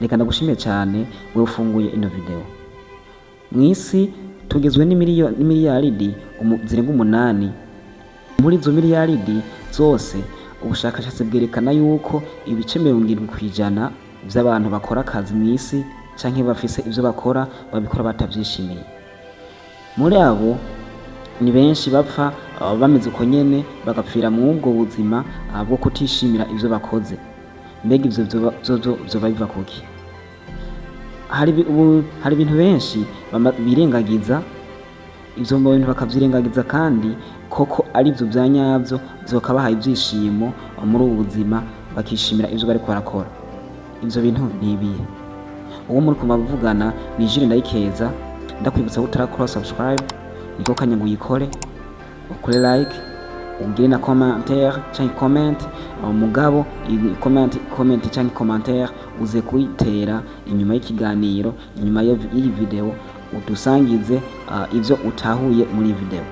Reka ndagushimiye cyane wewe ufunguye ino video. Mw'isi tugizwe n'imiliyaridi zirenga 8. Muri izo miliyaridi zose ubushakashatsi bwerekana yuko ibice 70% by'abantu bakora akazi mw'isi canke bafise ivyo bakora babikora batavyishimiye. Muri abo ni benshi bapfa bameze uko nyene bagapfira mu ubwo buzima bwo kutishimira ivyo bakoze. Mbega ivyo vyoba biva kuki? Hari ibintu benshi birengagiza ivyo bintu bakavyirengagiza kandi koko ari vyo vyanyavyo vyokabaha ivyishimo muri ubu buzima bakishimira ivyo bariko barakora. Ivyo bintu ni ibihe? Uwo muri kumavugana ni Jules Ndayikeza. Ndakwibutsa utarakora subscribe niko kanya ngo uyikore, ukore like, ugire na commentaire canke comment mugabo comment canke commentaire uze kuyitera inyuma y'ikiganiro, inyuma y'iyi video udusangize ivyo utahuye muri video.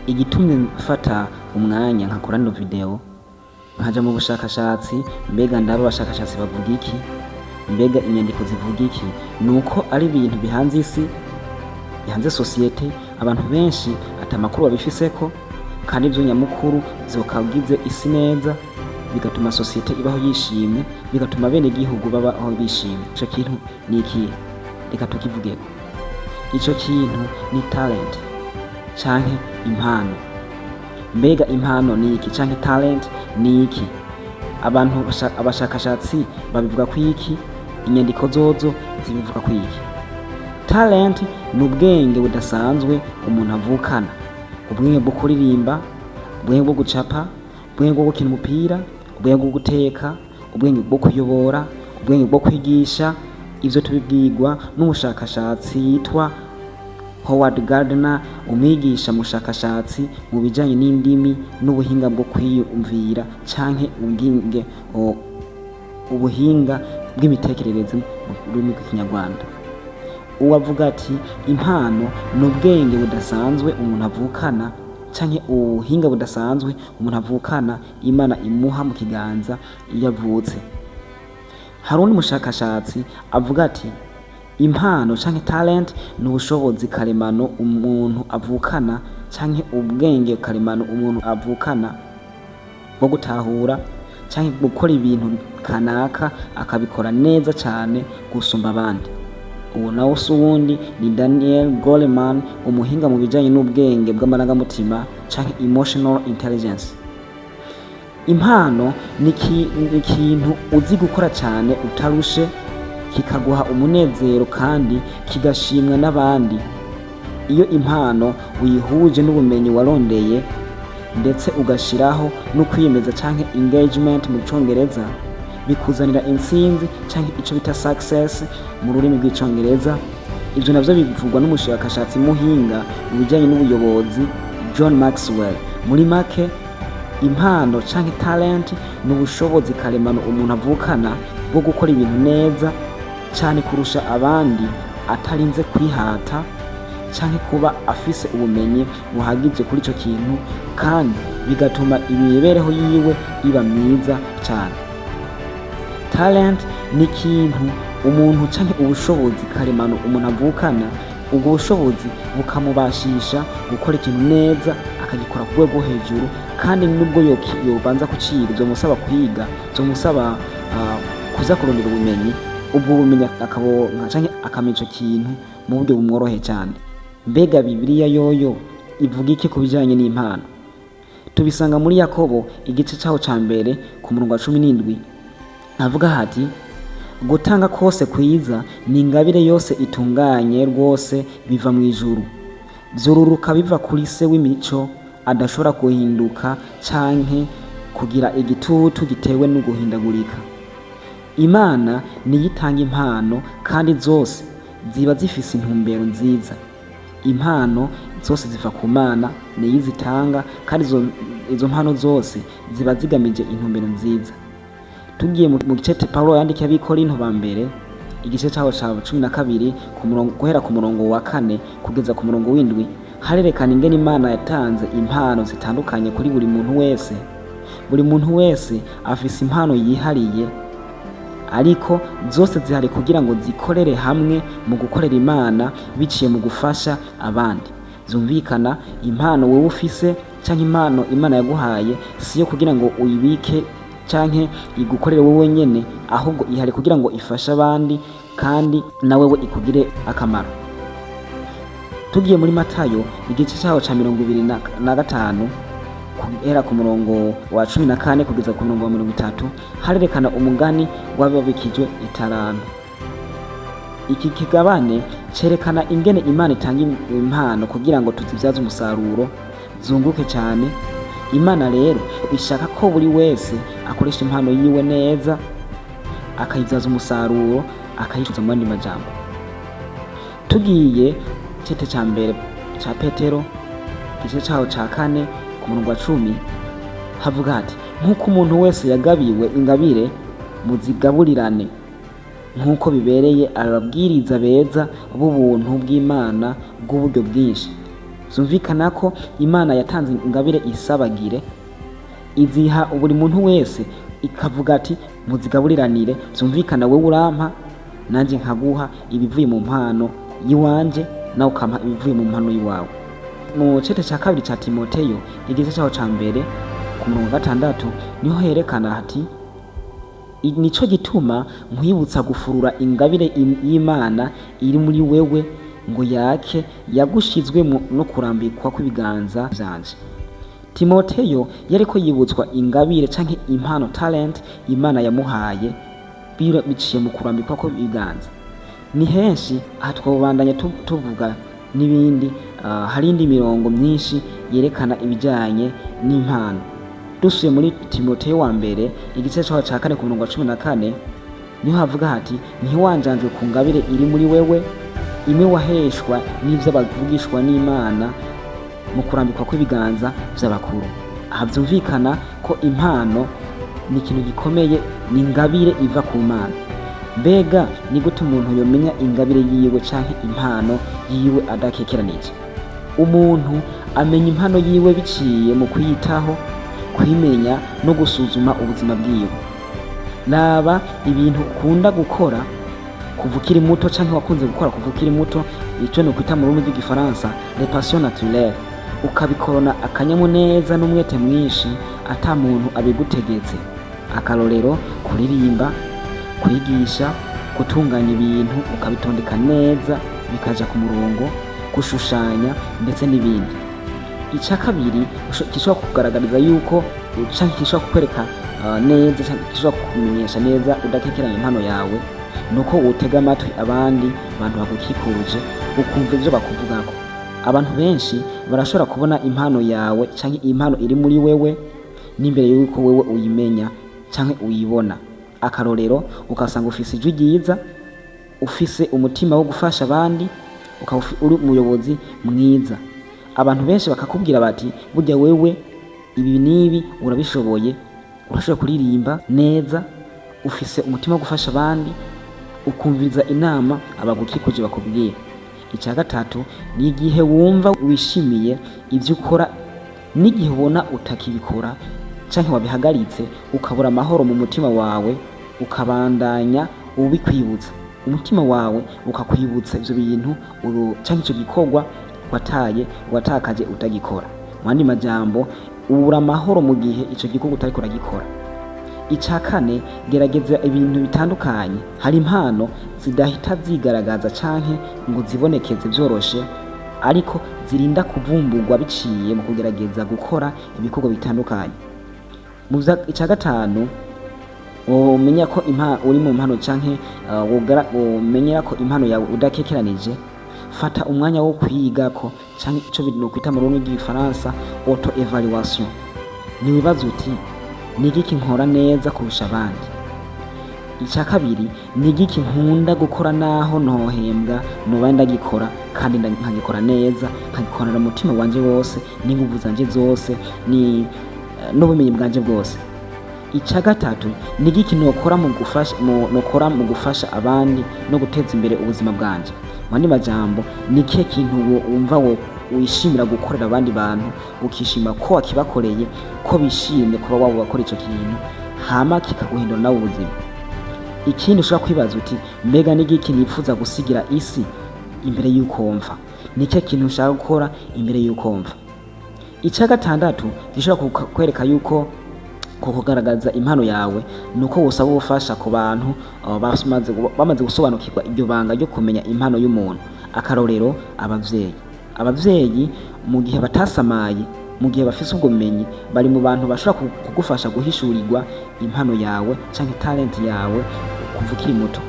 Igitumye mfata umwanya nkakora ino video nkaja mu bushakashatsi, mbega ndaba abashakashatsi bavuga iki, mbega inyandiko zivuga iki, nuko ari ibintu bihanze isi, bihanze societe, abantu benshi atamakuru babifiseko kandi ivyo nyamukuru vyokagize isi neza, bigatuma societe ibaho yishimye, bigatuma bene gihugu babaho bishimye. Ico kintu ni iki? Reka tukivugeko. Ico kintu ni talent canke impano. Mbega impano ni iki canke talent ni iki? Abantu abashakashatsi babivuga ku iki? Inyandiko zozo zibivuga ku iki? Talent ni ubwenge budasanzwe umuntu avukana. Ubwenge bwo kuririmba, ubwenge bwo gucapa, ubwenge bwo gukina umupira, ubwenge bwo guteka, ubwenge bwo kuyobora, ubwenge bwo kwigisha. Ivyo tubibwirwa n'umushakashatsi yitwa Howard Gardner, umwigisha mushakashatsi mu bijanye n'indimi n'ubuhinga bwo kwiyumvira canke ubuhinga bw'imitekerereze mu rurimi rw'ikinyarwanda. Uwavuga ati impano ni ubwenge budasanzwe umuntu avukana canke ubuhinga budasanzwe umuntu avukana Imana imuha mu kiganza iyo avutse. Hari undi mushakashatsi avuga ati impano canke talent ni ubushobozi karemano umuntu avukana canke ubwenge karemano umuntu avukana bwo gutahura canke gukora ibintu kanaka akabikora neza cane gusumba abandi. Uwo nawo suwundi ni Daniel Goleman, umuhinga mu bijanye n'ubwenge bw'amarangamutima canke emotional intelligence. Impano ni ikintu uzi gukora cane utarushe, kikaguha umunezero kandi kigashimwa n'abandi. Iyo impano uyihuje n'ubumenyi warondeye ndetse ugashiraho no kwiyemeza canke engagement mu Congereza, bikuzanira intsinzi canke ico bita success mu rurimi rw'icongereza. Ivyo navyo bivugwa n'umushakashatsi muhinga mu bijanye n'ubuyobozi John Maxwell. Muri make, impano canke talent ni ubushobozi karemano umuntu avukana bwo gukora ibintu neza cane kurusha abandi atarinze kwihata canke kuba afise ubumenyi buhagije kuri ico kintu, kandi bigatuma imibereho yiwe iba myiza cane. Talent ni ikintu umuntu canke ubushobozi karemano umuntu avukana, ubwo bushobozi bukamubashisha gukora ikintu neza akagikora ku rwego hejuru, kandi nubwo yobanza kuciga vyomusaba kwiga, vyomusaba kuza kurondera ubumenyi, ubwo bumenyi akabonka canke akamenya ico kintu mu buryo bumworoheye cane. Mbega Bibiliya yoyo ivuga iki ku bijanye n'impano? Tubisanga muri Yakobo igice caho ca mbere ku murongo wa 17 avuga hati, gutanga kose kwiza ni ingabire yose itunganye rwose biva mu ijuru, vyoruruka biva kuri se w'imico adashobora guhinduka canke kugira igitutu gitewe no guhindagurika. Imana niyo itanga impano kandi zose ziba zifise intumbero nziza. Impano zose ziva ku Mana, niyo izitanga kandi izo mpano zose ziba zigamije intumbero nziza. Tugiye mu gice Paulo yandikiye abikorinto ba mbere igice caho ca 12 guhera ku murongo wa 4 kugeza ku murongo w'7, harerekana ingene Imana yatanze impano zitandukanye kuri buri muntu wese. Buri muntu wese afise impano yihariye ariko zose zihari kugira ngo zikorere hamwe mu gukorera Imana biciye mu gufasha abandi. Zumvikana impano wowe ufise canke impano Imana yaguhaye siyo kugira ngo uyibike canke igukorere wowe nyene, ahubwo ihari kugira ngo ifashe abandi kandi na wewe ikugire akamaro. Tugiye muri Matayo igice cyaho ca 25 guhera ku murongo wa 14 kugeza ku murongo wa 30 harerekana umugani w'ababikijwe italanto. Iki kigabane cerekana ingene Imana itanga impano kugira ngo tuzivyaze umusaruro zunguke cyane. Imana rero ishaka ko buri wese akoresha impano yiwe neza akayivyaza umusaruro akayicuza mu bandi majambo. Tugiye cete ca mbere ca Petero igice cyaho ca 4 ku murongo wa 10 havuga ati nk'uko umuntu wese yagabiwe ingabire muzigaburirane nk'uko bibereye ababwiriza beza b'ubuntu bw'Imana bw'uburyo bwinshi. Zumvikana ko Imana yatanze ingabire isabagire iziha buri muntu wese, ikavuga ati muzigaburiranire. Zumvikana wewe urampa nanje nkaguha ibivuye mu mpano yiwanje nawe ukampa ibivuye mu mpano yiwawe. Mu cete ca kabiri ca Timoteyo igice cyaho ca mbere ku murongo wa 6 niho herekana hati nico gituma nkwibutsa gufurura ingabire y'Imana iri muri wewe ngo yake yagushizwe no kurambikwa kw'ibiganza vyanje. Timoteyo yariko yibutswa ingabire canke impano talent Imana yamuhaye biciye mu kurambikwa kw'ibiganza. Ni henshi aha twobandanya tuvuga n'ibindi, hari indi mirongo myinshi yerekana ibijanye n'impano. Dusuye muri Timoteyo wa mbere igice cyaho ca 4 ku murongo wa 14 niho havuga hati ntiwanjanjwe ku ngabire iri muri wewe imwe waheshwa n'ivyo bavugishwa n'Imana mu kurambikwa kw'ibiganza vy'abakuru. Aha vyumvikana ko impano ni ikintu gikomeye, ni ingabire iva ku Mana. Mbega ni gute umuntu yomenya ingabire yiwe canke impano yiwe adakekeranije? Umuntu amenya impano yiwe biciye mu kwiyitaho, kwimenya no gusuzuma ubuzima bwiwe. Raba ibintu ukunda gukora kuva ukiri muto canke wakunze gukora kuva ukiri muto, ico no kwita mu rurimi rw'igifaransa les passions naturelles, ukabikorana akanyamuneza n'umwete mwinshi ata muntu abigutegetse. Akarorero kuririmba, kwigisha, gutunganya ibintu ukabitondeka neza bikaja ku murongo, gushushanya ndetse n'ibindi. Ica kabiri gishobora kugaragariza yuko canke gishobora kukwereka neza canke gishobora kukumenyesha neza udakekeranya impano yawe, nuko utega amatwi abandi bantu bagukikuje ukumva ivyo bakuvugako. Abantu benshi barashobora kubona impano yawe canke impano iri muri wewe n'imbere yuko wewe uyimenya canke uyibona. Akarorero ukasanga ufise ijwi ryiza, ufise umutima wo gufasha abandi, ukaba uri umuyobozi mwiza. Abantu benshi bakakubwira bati burya wewe ibi nibi urabishoboye, urashobora kuririmba neza, ufise umutima wo gufasha abandi, ukumviriza inama abagukikuje bakubwira. Icya gatatu ni igihe wumva wishimiye ivyo ukora n'igihe ubona utakibikora canke wabihagaritse, ukabura amahoro mu mutima wawe, ukabandanya ubikwibutsa. Umutima wawe ukakwibutsa ivyo bintu canke ico gikorwa watakaje utagikora. Mu yandi majambo ubura amahoro mu gihe ico gikorwa utariko uragikora. Ica kane, gerageza ibintu bitandukanye. Hari impano zidahita zigaragaza canke ngo zibonekeze vyoroshe, ariko zirinda kuvumburwa biciye mu kugerageza gukora ibikorwa bitandukanye. Ica gatanu, umenya ko uri mu mpano canke umenyera ko impano yawe udakekeranije, fata umwanya wo kwigako canke ico binokwita mu rurimi rw'igifaransa auto evaluation. Niwibaza uti ni igiki nkora neza kurusha abandi? Ica kabiri, ni igiki nkunda gukora naho ntohembwa noba ndagikora kandi nkagikora neza, nkagikorana umutima wanje wose n'inguvu zanje zose n'ubumenyi bwanje bwose. Ica gatatu, ni igiki nokora mu gufasha abandi no guteza imbere ubuzima bwanje. Mu yandi majambo, ni kihe kintu wumva wishimira gukorera abandi bantu, ukishima ko wakibakoreye, ko bishimye kuba wabo bakora ico kintu, hama kikaguhindura nawe ubuzima. Ikindi ushobora kwibaza uti mbega ni igiki nifuza gusigira isi imbere y'uko mva, ni cyo kintu ushaka gukora imbere y'uko mva. Icya gatandatu gishobora kwereka yuko kugaragaza impano yawe ni uko wosaba ubufasha ku bantu bamaze gusobanukirwa iryo banga ryo kumenya impano y'umuntu. Akarorero, abavyeyi mu gihe batasamaye, mu gihe bafise ubwo bumenyi, bari mu bantu bashobora kugufasha guhishurirwa impano yawe canke talent yawe kuva ukiri muto.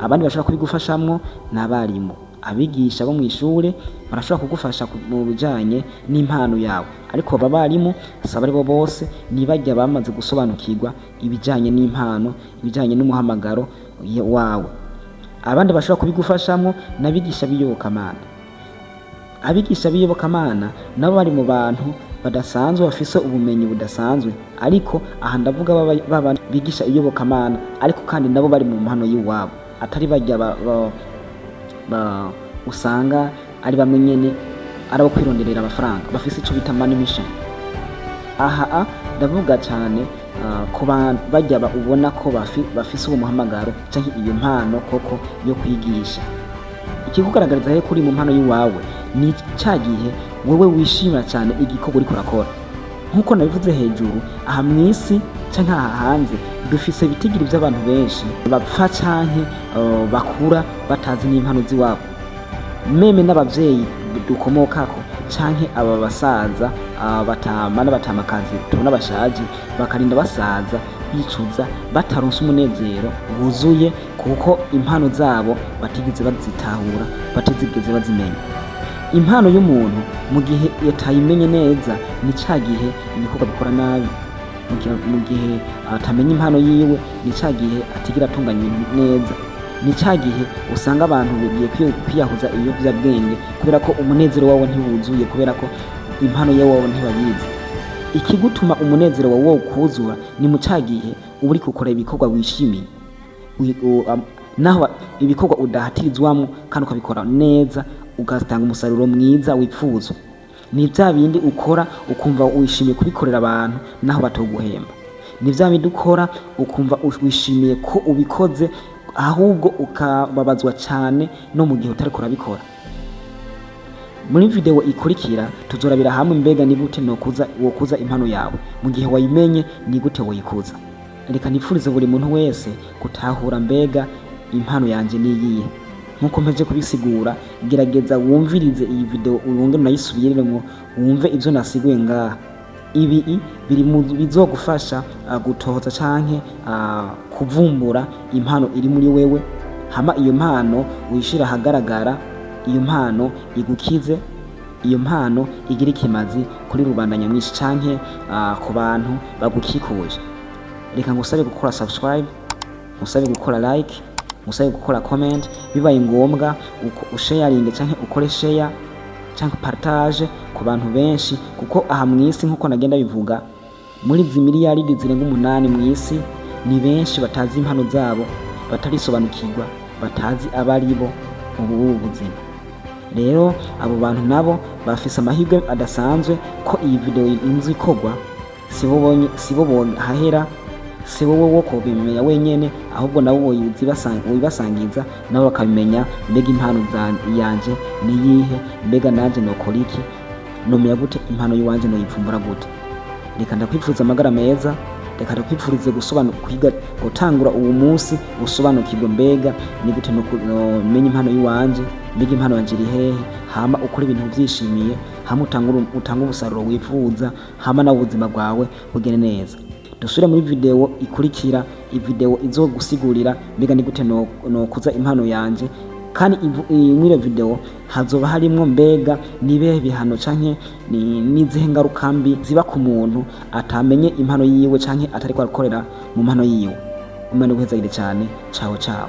Abandi bashobora kubigufashamwo ni abarimu, abigisha bo mw'ishure barashobora kugufasha mu bijanye n'impano yawe, ariko aba barimu saba aribo bose, nibajya bamaze gusobanukirwa ibijanye n'impano, ibijanye n'umuhamagaro wawe. Abandi bashobora kubigufashamwo n'abigisha b'iyobokamana. Abigisha b'iyobokamana nabo bari mu bantu badasanzwe, bafise ubumenyi budasanzwe, ariko aha ndavuga baba bigisha iyobokamana, ariko kandi nabo bari mu mpano y'iwabo, atari bajya usanga ari bamwe nyene ari abo kwironderera amafaranga, bafise ico bita money mission. Aha ndavuga cyane ku bantu bajya ubona ko bafise uwo muhamagaro canke iyo mpano koko yo kwigisha. Ikikugaragariza he kuri mu mpano y'iwawe ni cya gihe wewe wishimira cyane igikorwa uriko urakora. Nkuko nabivuze hejuru, aha mw'isi canke aha hanze dufise ibitigiri by'abantu benshi bapfa canke bakura batazi n'impano z'iwabo. Meme n'abavyeyi dukomokako canke aba basaza batama n'abatamakazi tubona bashaje bakarinda basaza bicuza bataronse umunezero wuzuye, kuko impano zabo batigeze bazitahura, batigeze bazimenya. Impano y'umuntu mu gihe yatayimenye neza ni ca gihe ibikorwa bikora nabi. Mu gihe atamenya impano yiwe ni ca gihe atigira atunganya ibintu neza. Ni ca gihe usanga abantu bigiye kwiyahuza ibiyovyabwenge kubera ko umunezero wawe ntiwuzuye, kubera ko impano yawe ntibayizi. Ikigutuma umunezero wawe wokuzura ni mu ca gihe uba uriko ukora ibikorwa wishimiye, naho ibikorwa udahatirizwamo kandi ukabikora neza, ugatanga umusaruro mwiza wipfuza. Ni vya bindi ukora ukumva wishimiye kubikorera abantu naho batoguhemba. Ni vya bindi ukora ukumva wishimiye ko ubikoze, ahubwo ukababazwa cyane no mu gihe utariko urabikora. Muri video ikurikira tuzorabira hamwe mbega ni gute wokuza impano yawe. Mu gihe wayimenye ni gute woyikuza. Reka nipfurize buri muntu wese gutahura mbega impano yanje niyihe. Nkuko mpeje kubisigura, gerageza wumvirize iyi video urunge nayisubiremo wumve ivyo nasiguye ngaha. Ibi biri mu bizogufasha gutohoza canke kuvumbura impano iri muri wewe, hama iyo mpano wishira ahagaragara, iyo mpano igukize, iyo mpano igira ikimazi kuri rubanda nyamwinshi canke ku bantu bagukikuje. Reka ngusabe gukora subscribe, ngusabe gukora like, ngusabe gukora comment, bibaye ngombwa usharing canke ukore share canke partage ku bantu benshi, kuko aha mw'isi nkuko nagenda bivuga, muri zimiliyaridi zirenga 8 mw'isi ni benshi batazi impano zabo, batarisobanukirwa, batazi abaribo mu buzima. Rero abo bantu nabo bafise amahirwe adasanzwe ko iyi video inzi kogwa, sibo bonye hahera, si wowe wo kubimenya wenyene, ahubwo nabo wibasangiza nabo bakabimenya mbega impano yanje niyihe, mbega nanje nokora iki, nomenya gute impano yiwanje noyivumbura gute. Reka ndakwipfuza amagara meza, reka ndakwipfurize kwiga gutangura uwo munsi usobanukirwe mbega ni gute nomenya impano yiwanje, mbega impano yanje iri hehe, hama ukora ibintu byishimiye, hama utanga ubusaruro wifuza, hama na ubuzima bwawe bugene neza. Dusubire muri video ikurikira, video izogusigurira mbega ni gute nokuza impano yanje, kandi muri video hazoba harimwo mbega nibehe bihano canke nizihe ngaruka mbi ziba ku muntu atamenye impano yiwe canke atariko arakorera mu mpano yiwe. Umwana uhezagire cyane. Ciao ciao.